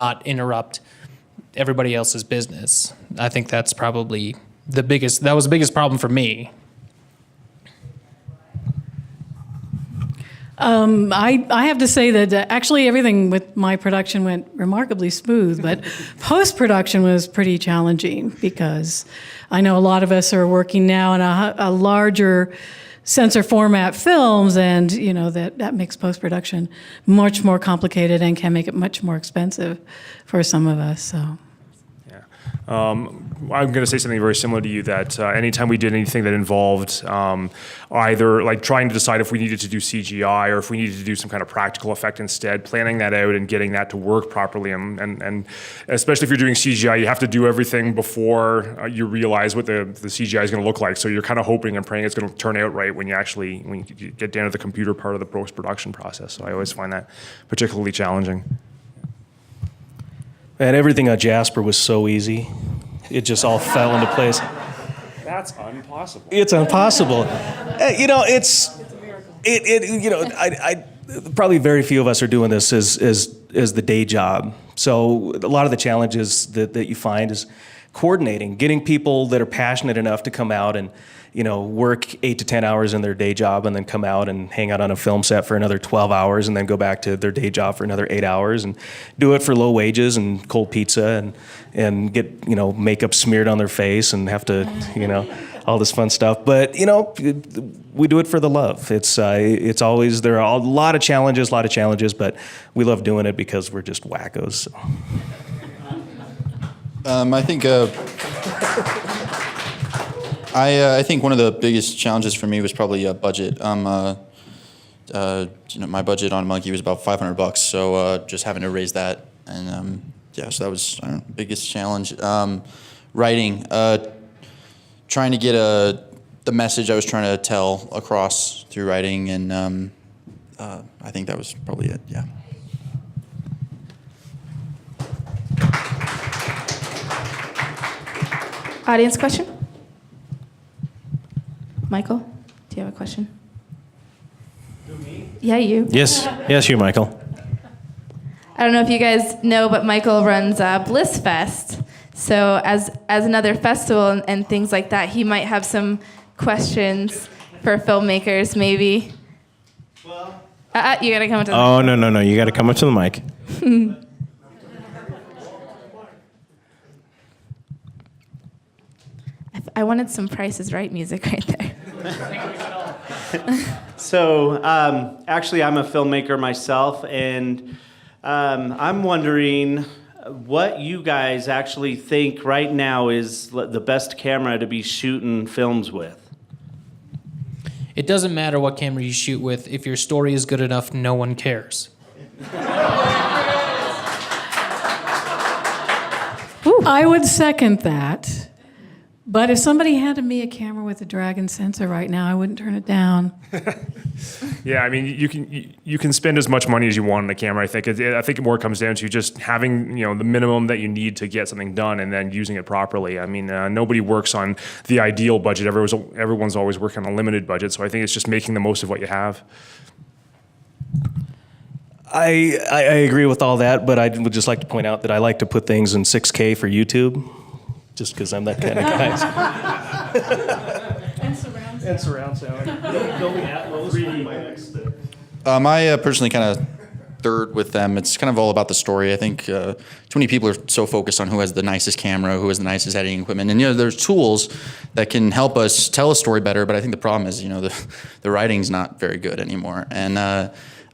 not interrupt everybody else's business. I think that's probably that was the biggest problem for me. I have to say that actually everything with my production went remarkably smooth, but post-production was pretty challenging because I know a lot of us are working now in a larger sensor format films, and that makes post-production much more complicated and can make it much more expensive for some of us. So. I'm going to say something very similar to you, that anytime we did anything that involved either like trying to decide if we needed to do CGI or if we needed to do some kind of practical effect instead, planning that out and getting that to work properly, and especially if you're doing CGI, you have to do everything before you realize what the CGI is going to look like. So you're kind of hoping and praying it's going to turn out right when you get down to the computer part of the post-production process. So I always find that particularly challenging. And everything on Jasper was so easy. It just all fell into place. That's impossible. It's impossible. Probably very few of us are doing this as the day job. So a lot of the challenges that you find is coordinating, getting people that are passionate enough to come out and work 8 to 10 hours in their day job and then come out and hang out on a film set for another 12 hours and then go back to their day job for another 8 hours and do it for low wages and cold pizza and get, makeup smeared on their face and have to, all this fun stuff. But, we do it for the love. It's always, there are a lot of challenges, but we love doing it because we're just wackos. So. I think one of the biggest challenges for me was probably budget. My budget on Monkey was about $500, so just having to raise that, and so that was the biggest challenge. Writing, trying to get the message I was trying to tell across through writing, and I think that was probably it. Yeah. Audience question? Michael, do you have a question? Me? Yeah, you. Yes, you, Michael. I don't know if you guys know, but Michael runs Bliss Fest. So as another festival and things like that, he might have some questions for filmmakers, maybe. Well, you gotta come up to the mic. Oh, no, you gotta come up to the mic. I wanted some Price is Right music right there. So, actually, I'm a filmmaker myself, and I'm wondering what you guys actually think right now is the best camera to be shooting films with. It doesn't matter what camera you shoot with. If your story is good enough, no one cares. I would second that. But if somebody handed me a camera with a Dragon sensor right now, I wouldn't turn it down. Yeah, I mean, you can spend as much money as you want on a camera. I think it more comes down to just having the minimum that you need to get something done, and then using it properly. I mean, nobody works on the ideal budget. Everyone's always working on a limited budget. So I think it's just making the most of what you have. I agree with all that, but I would just like to point out that I like to put things in 6K for YouTube. Just because I'm that kind of guy. And surround sound. I personally kind of third with them. It's kind of all about the story. I think too many people are so focused on who has the nicest camera, who has the nicest editing equipment. And there's tools that can help us tell a story better, but I think the problem is, the writing's not very good anymore. And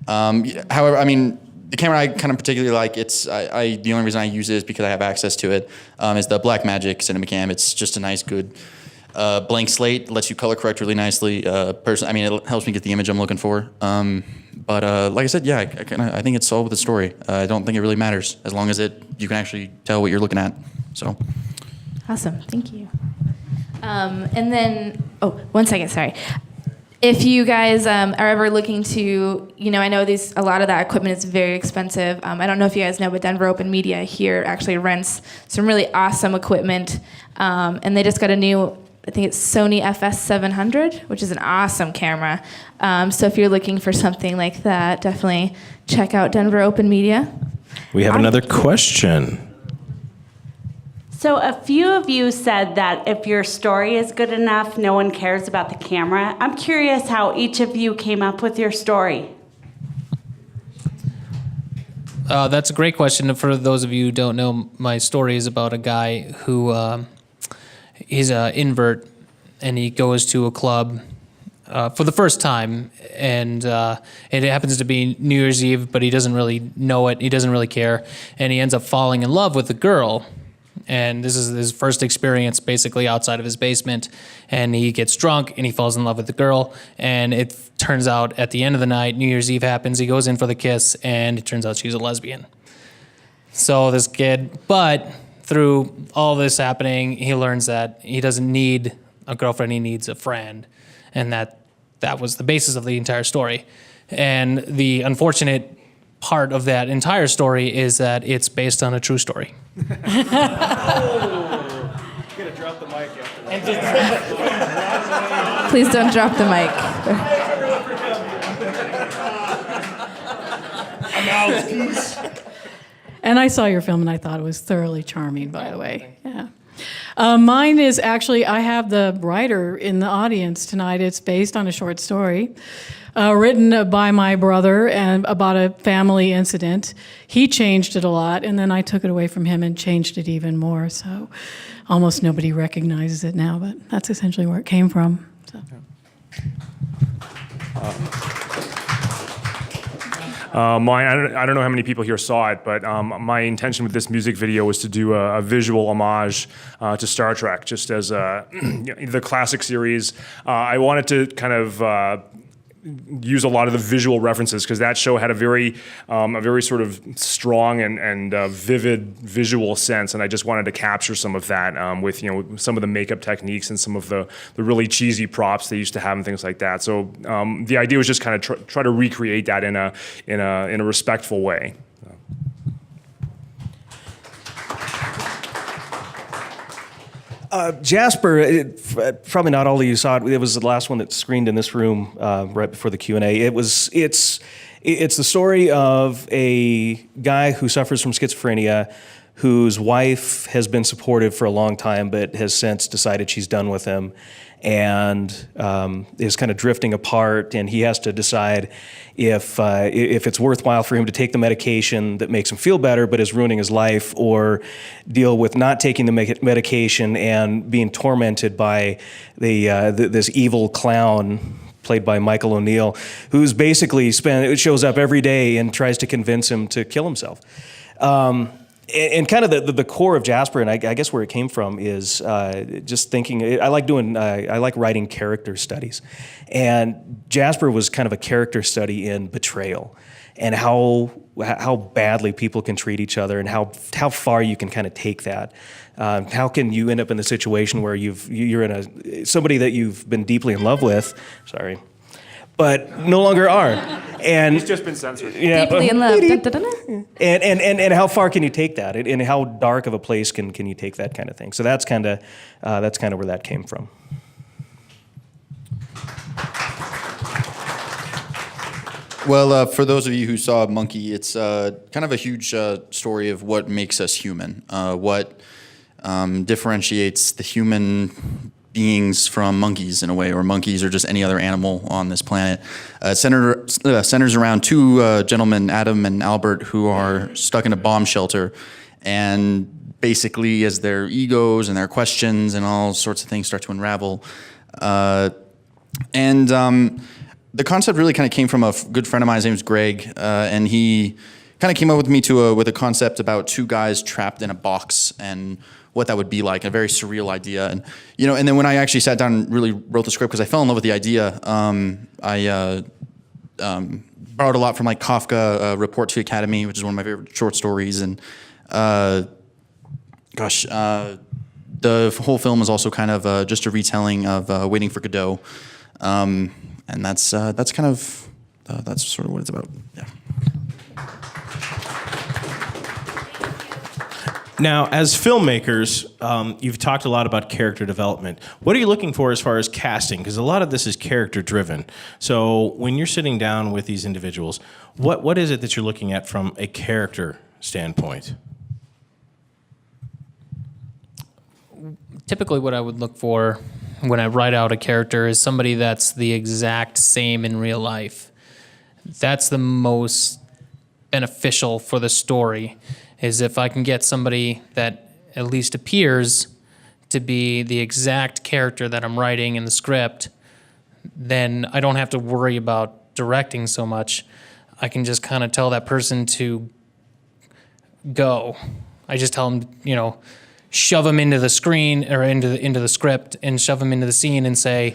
however, I mean, the camera I kind of particularly like, the only reason I use it is because I have access to it, is the Blackmagic CinemaCam. It's just a nice, good blank slate, lets you color correct really nicely. It helps me get the image I'm looking for. But like I said, yeah, I think it's all with the story. I don't think it really matters as long as you can actually tell what you're looking at. So. Awesome, thank you. And then, one second, sorry. If you guys are ever looking to, I know a lot of that equipment is very expensive. I don't know if you guys know, but Denver Open Media here actually rents some really awesome equipment. And they just got a new, I think it's Sony FS700, which is an awesome camera. So if you're looking for something like that, definitely check out Denver Open Media. We have another question. So a few of you said that if your story is good enough, no one cares about the camera. I'm curious how each of you came up with your story. That's a great question. For those of you who don't know, my story is about a guy who he's an invert, and he goes to a club for the first time, and it happens to be New Year's Eve, but he doesn't really know it. He doesn't really care, and he ends up falling in love with a girl. And this is his first experience basically outside of his basement. And he gets drunk and he falls in love with the girl. And it turns out at the end of the night, New Year's Eve happens, he goes in for the kiss, and it turns out she's a lesbian. So this kid, but through all this happening, he learns that he doesn't need a girlfriend, he needs a friend. And that was the basis of the entire story. And the unfortunate part of that entire story is that it's based on a true story. You're gonna drop the mic after that. Please don't drop the mic. And I saw your film, and I thought it was thoroughly charming, by the way. Yeah. Mine is actually, I have the writer in the audience tonight. It's based on a short story written by my brother and about a family incident. He changed it a lot, and then I took it away from him and changed it even more. So almost nobody recognizes it now, but that's essentially where it came from. So. Mine, I don't know how many people here saw it, but my intention with this music video was to do a visual homage to Star Trek, just as the classic series. I wanted to kind of use a lot of the visual references because that show had a very sort of strong and vivid visual sense, and I just wanted to capture some of that with some of the makeup techniques and some of the really cheesy props they used to have and things like that. So the idea was just kind of try to recreate that in a respectful way. Jasper, probably not all of you saw it. It was the last one that screened in this room right before the Q&A. It's the story of a guy who suffers from schizophrenia, whose wife has been supportive for a long time, but has since decided she's done with him, and is kind of drifting apart. And he has to decide if it's worthwhile for him to take the medication that makes him feel better, but is ruining his life, or deal with not taking the medication and being tormented by this evil clown played by Michael O'Neill, who's basically shows up every day and tries to convince him to kill himself. And kind of the core of Jasper, and I guess where it came from, is just thinking. I like writing character studies, and Jasper was kind of a character study in betrayal, and how badly people can treat each other, and how far you can kind of take that. How can you end up in a situation where you're in somebody that you've been deeply in love with? Sorry. But no longer are, and It's just been censored. yeah, Deeply in love. Dun, dun, dun, dun. and how far can you take that, and how dark of a place can you take that kind of thing? So that's kind of where that came from. Well, for those of you who saw Monkey, it's kind of a huge story of what makes us human, what differentiates the human beings from monkeys in a way, or monkeys or just any other animal on this planet. Centers around two gentlemen, Adam and Albert, who are stuck in a bomb shelter, and basically as their egos and their questions and all sorts of things start to unravel. The concept really kind of came from a good friend of mine. His name's Greg, and he kind of came up with me with a concept about two guys trapped in a box and what that would be like, a very surreal idea. And and then when I actually sat down and really wrote the script, because I fell in love with the idea, I borrowed a lot from like Kafka, Report to Academy, which is one of my favorite short stories. And the whole film is also kind of just a retelling of Waiting for Godot. And that's sort of what it's about. Yeah. Now, as filmmakers, you've talked a lot about character development. What are you looking for as far as casting? Because a lot of this is character driven. So when you're sitting down with these individuals, what is it that you're looking at from a character standpoint? Typically what I would look for when I write out a character is somebody that's the exact same in real life. That's the most beneficial for the story, is if I can get somebody that at least appears to be the exact character that I'm writing in the script, then I don't have to worry about directing so much. I can just kind of tell that person to go. I just tell them, shove them into the screen or into the script and shove them into the scene and say,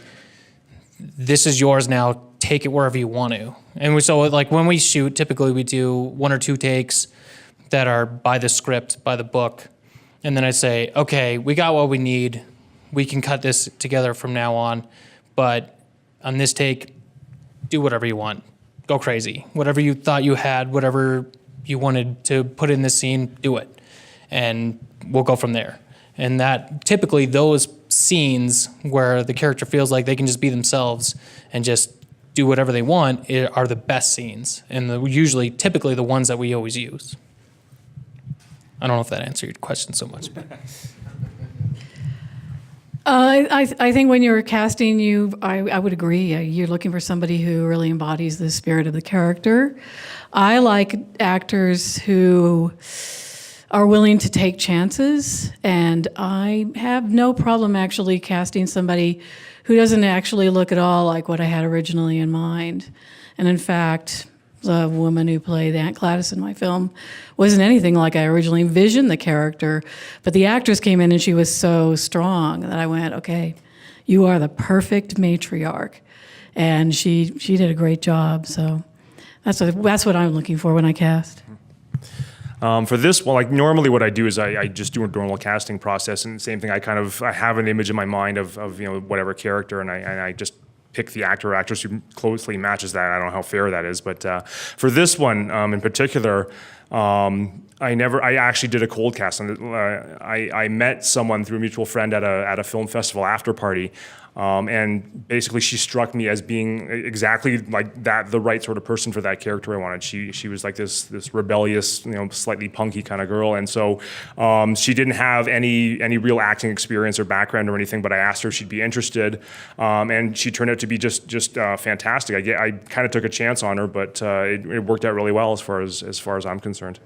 this is yours now, take it wherever you want to. And so like when we shoot, typically we do 1 or 2 takes that are by the script, by the book. And then I say, okay, we got what we need. We can cut this together from now on. But on this take, do whatever you want. Go crazy. Whatever you thought you had, whatever you wanted to put in this scene, do it. And we'll go from there. And that typically those scenes where the character feels like they can just be themselves and just do whatever they want are the best scenes, and typically the ones that we always use. I don't know if that answered your question so much. But. I think when you're casting, I would agree. You're looking for somebody who really embodies the spirit of the character. I like actors who are willing to take chances, and I have no problem actually casting somebody who doesn't actually look at all like what I had originally in mind. And in fact, the woman who played Aunt Gladys in my film wasn't anything like I originally envisioned the character, but the actress came in and she was so strong that I went, okay, you are the perfect matriarch. And she did a great job, so that's what I'm looking for when I cast. For this one, like normally what I do is I just do a normal casting process, and same thing. I have an image in my mind of whatever character, and I just pick the actor or actress who closely matches that. I don't know how fair that is, but for this one in particular, I actually did a cold cast. I met someone through a mutual friend at a film festival after party. And basically she struck me as being exactly like that, the right sort of person for that character I wanted. She was like this rebellious, slightly punky kind of girl. And so she didn't have any real acting experience or background or anything, but I asked her if she'd be interested. And she turned out to be just fantastic. I kind of took a chance on her, but it worked out really well as far as I'm concerned.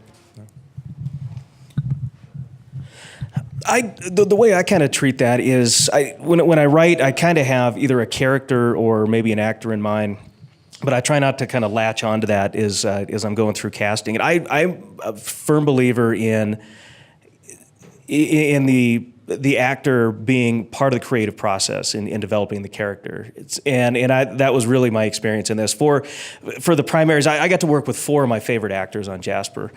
The way I kind of treat that is when I write, I kind of have either a character or maybe an actor in mind, but I try not to kind of latch onto that as I'm going through casting. And I'm a firm believer in the actor being part of the creative process in developing the character. That was really my experience in this. For the primaries, I got to work with 4 of my favorite actors on Jasper,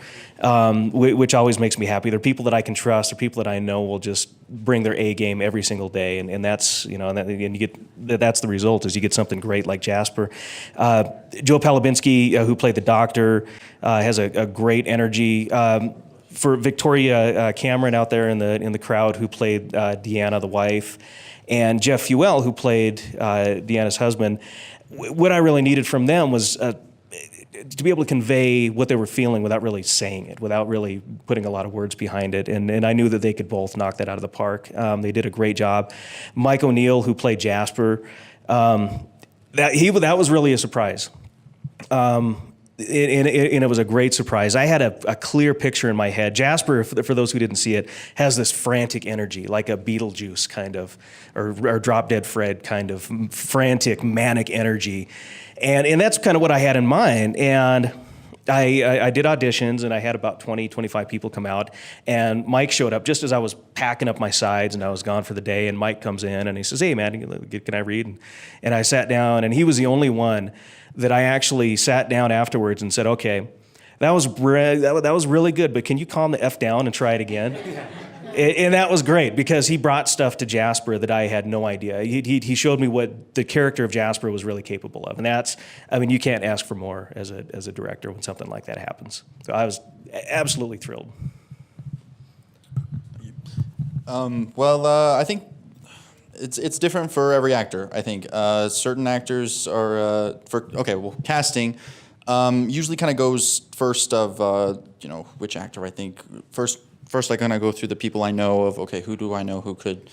which always makes me happy. They're people that I can trust. They're people that I know will just bring their A game every single day, and that's that's the result is you get something great like Jasper. Joe Palabinski, who played the Doctor, has a great energy. For Victoria Cameron out there in the crowd, who played Deanna, the wife, and Jeff Fuel, who played Deanna's husband, what I really needed from them was to be able to convey what they were feeling without really saying it, without really putting a lot of words behind it. And I knew that they could both knock that out of the park. They did a great job. Mike O'Neill, who played Jasper, that was really a surprise. And it was a great surprise. I had a clear picture in my head. Jasper, for those who didn't see it, has this frantic energy, like a Beetlejuice kind of, or Drop Dead Fred kind of frantic, manic energy. And that's kind of what I had in mind. And I did auditions, and I had about 20, 25 people come out. And Mike showed up just as I was packing up my sides, and I was gone for the day. And Mike comes in, and he says, "Hey, man, can I read?" And I sat down, and he was the only one that I actually sat down afterwards and said, "Okay, that was really good, but can you calm the F down and try it again?" And that was great because he brought stuff to Jasper that I had no idea. He showed me what the character of Jasper was really capable of, and you can't ask for more as a director when something like that happens. So I was absolutely thrilled. I think it's different for every actor. I think certain actors are casting. Usually kind of goes first of, which actor I think. First I kind of go through the people I know of, okay, who do I know who could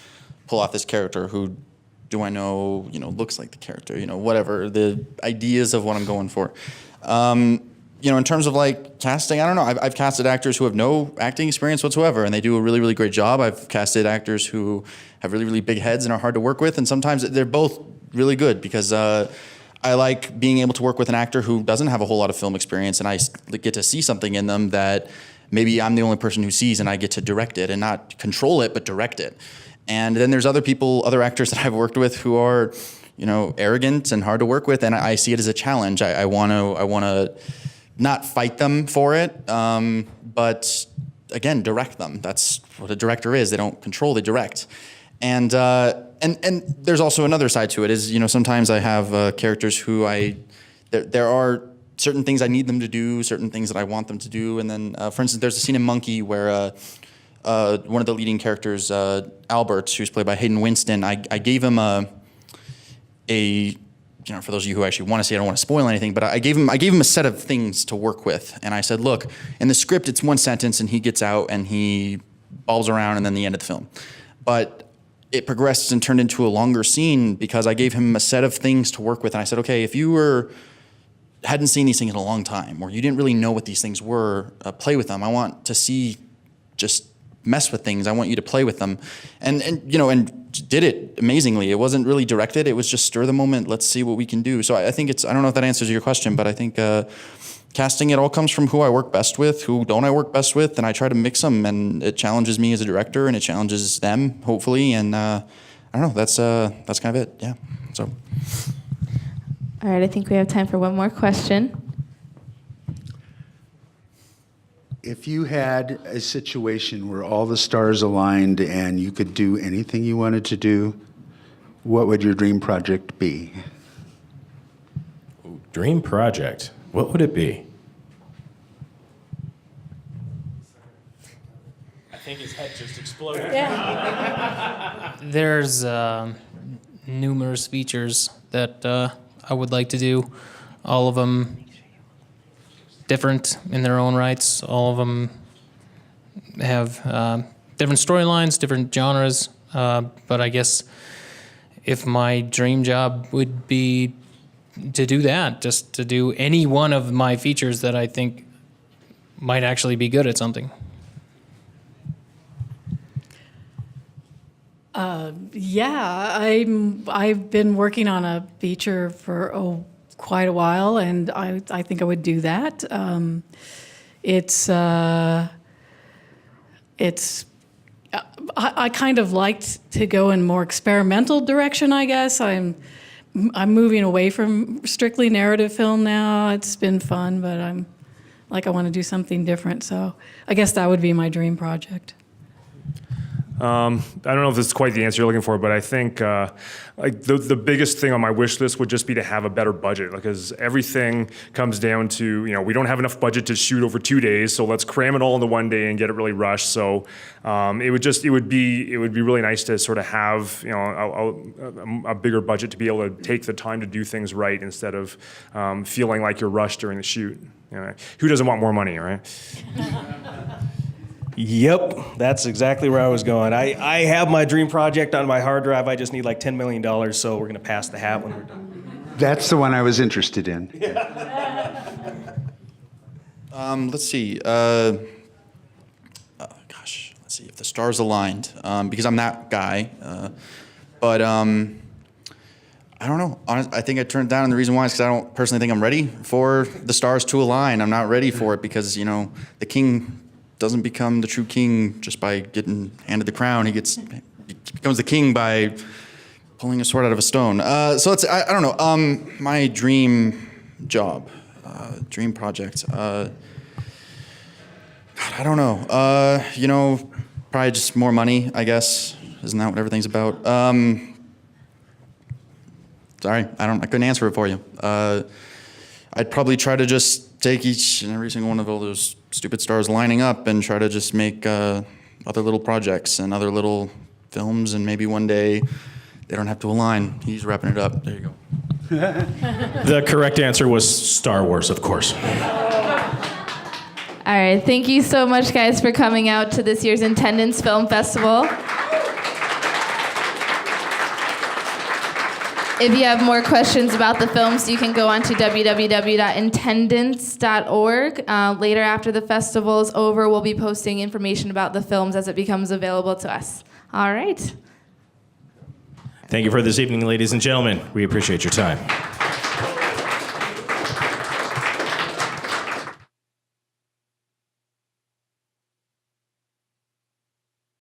pull off this character? Who do I know, looks like the character? Whatever, the ideas of what I'm going for. In terms of like casting, I don't know. I've casted actors who have no acting experience whatsoever, and they do a really, really great job. I've casted actors who have really, really big heads and are hard to work with, and sometimes they're both really good because I like being able to work with an actor who doesn't have a whole lot of film experience, and I get to see something in them that maybe I'm the only person who sees, and I get to direct it and not control it, but direct it. And then there's other actors that I've worked with who are, arrogant and hard to work with, and I see it as a challenge. I want to not fight them for it, but again, direct them. That's what a director is. They don't control, they direct. And there's also another side to it is, sometimes I have characters who there are certain things I need them to do, certain things that I want them to do. And then, for instance, there's a scene in Monkey where one of the leading characters, Albert, who's played by Hayden Winston, I gave him for those of you who actually want to see, I don't want to spoil anything, but I gave him a set of things to work with. And I said, look, in the script, it's one sentence and he gets out and he bulbs around and then the end of the film. But it progressed and turned into a longer scene because I gave him a set of things to work with. And I said, okay, if you hadn't seen these things in a long time, or you didn't really know what these things were, play with them. I want to see, just mess with things. I want you to play with them. And did it amazingly. It wasn't really directed. It was just stir the moment. Let's see what we can do. So I think I don't know if that answers your question, but I think casting, it all comes from who I work best with, who don't I work best with, and I try to mix them, and it challenges me as a director, and it challenges them, hopefully, and I don't know, that's kind of it, yeah, so. All right, I think we have time for one more question. If you had a situation where all the stars aligned and you could do anything you wanted to do, what would your dream project be? Dream project. What would it be? I think his head just exploded. There's numerous features that I would like to do. All of them different in their own rights. All of them have different storylines, different genres. But I guess if my dream job would be to do that, just to do any one of my features that I think might actually be good at something. I've been working on a feature for quite a while, and I think I would do that. I kind of liked to go in more experimental direction, I guess. I'm moving away from strictly narrative film now. It's been fun, but I want to do something different. So I guess that would be my dream project. I don't know if this is quite the answer you're looking for, but I think the biggest thing on my wish list would just be to have a better budget, because everything comes down to, we don't have enough budget to shoot over 2 days, so let's cram it all into one day and get it really rushed. So it would be really nice to sort of have a bigger budget to be able to take the time to do things right instead of feeling like you're rushed during the shoot. Who doesn't want more money, right? Yep, that's exactly where I was going. I have my dream project on my hard drive. I just need like $10 million, so we're going to pass the hat when we're done. That's the one I was interested in. Let's see. Let's see if the stars aligned, because I'm that guy. But I don't know. I think I turned it down, and the reason why is because I don't personally think I'm ready for the stars to align. I'm not ready for it because, the king doesn't become the true king just by getting handed the crown. He becomes the king by pulling a sword out of a stone. So I don't know. My dream job, dream project. God, I don't know. Probably just more money, I guess. Isn't that what everything's about? Sorry, I couldn't answer it for you. I'd probably try to just take each and every single one of all those stupid stars lining up and try to just make other little projects and other little films, and maybe one day they don't have to align. He's wrapping it up. There you go. The correct answer was Star Wars, of course. All right, thank you so much, guys, for coming out to this year's Intendence Film Festival. If you have more questions about the films, you can go on to www.intendence.org. Later, after the festival is over, we'll be posting information about the films as it becomes available to us. All right. Thank you for this evening, ladies and gentlemen. We appreciate your time.